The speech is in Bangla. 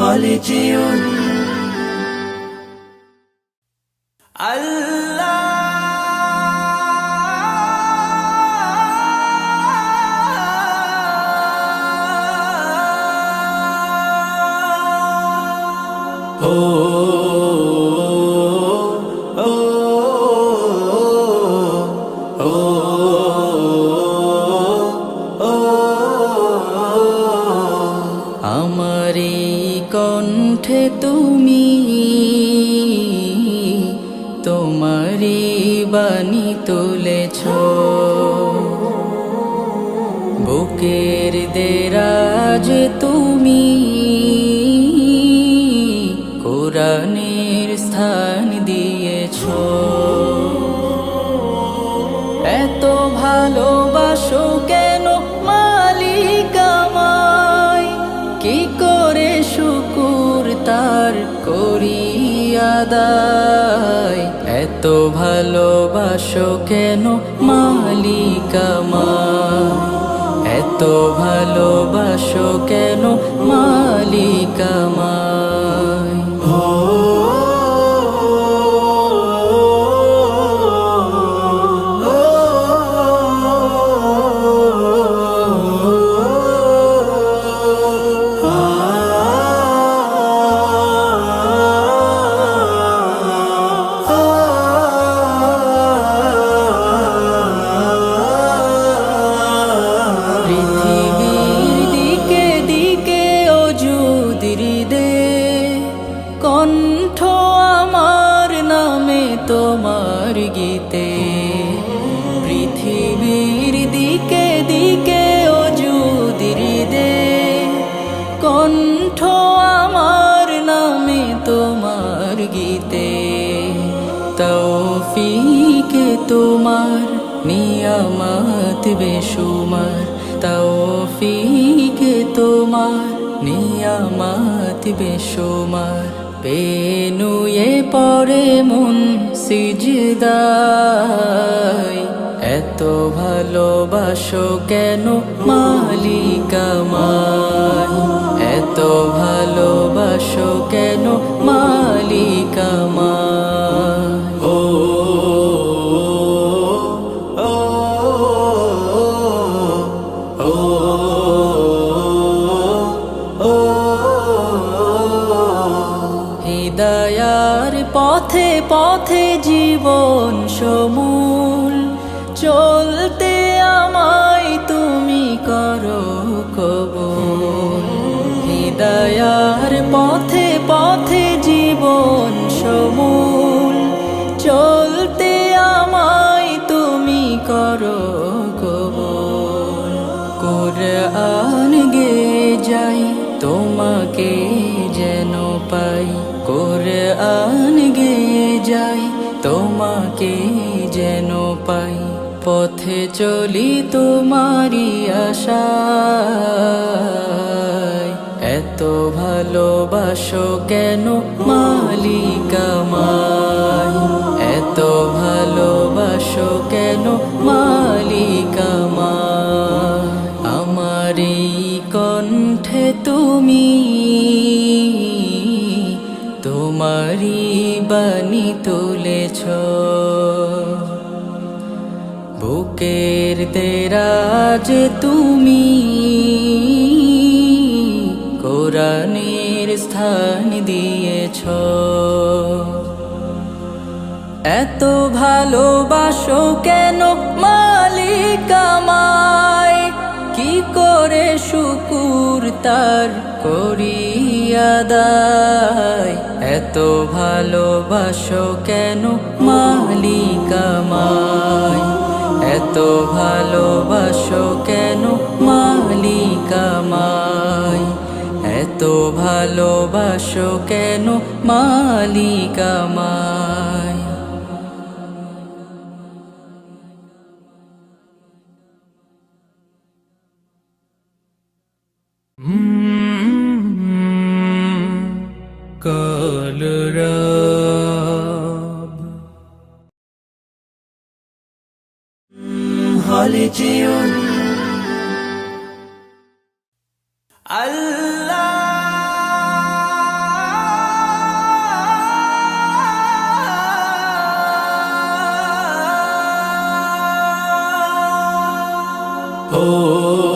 হলে যেও আল্লাহ ও ও ও ও আমারি কণ্ঠে তুমি তোমারি বাণী তুলেছ বুকের দেরাজ তুমি কোরআনের স্থান দিয়েছ এত ভালোবাসো কেন মালিক আমায় কি করে শুকুর তার করি আদায় এত ভালোবাসো কেন মালিক আমায় এত ভালোবাসো কেন মালিক আমায় কণ্ঠ আমার নামে তোমার গীতে পৃথিবীর দিকে দিকে অজুদির দে কণ্ঠ আমার নামে তোমার গীতে তৌফিকে তোমার নিয়ামত বেশুমার তৌফিকে তোমার নিয়ামত বেশুমার পেনুয়ে পড়ে মন সিজদায় এত ভালোবাসো কেন মালিক আমায় এত ভালোবাসো কেন মালিক আমায় ও ও ও ও হিদায়ার পথে পথে জীবন সমূল চলতে আমায় তুমি করো কবুল হিদায়ার পথে পথে জীবন সমূল চলতে আমায় তুমি করো কবুল কুরআন গে যাই তোমাকে যেন পাই কুরআন গে যাই তোমাকে যেন পাই পথে চলি তোমারি আশায় এত ভালোবাসো কেন মালিক আমায় এত ভালোবাসো কেন মালিক আমায় আমারি কণ্ঠে তুমি তোমারি বাণী তুলেছ বুকের দেরাজ তুমি কোরআনের স্থান দিয়েছ এত ভালোবাসো কেন মালিক আমায় কি করে শুকুর তার করি আদায় এত ভালোবাসো কেন মালিক আমায় এত ভালোবাসো কেন মালিক আমায় এত ভালোবাসো কেন মালিক আমায় কালরাব হলে যেও আল্লাহ ও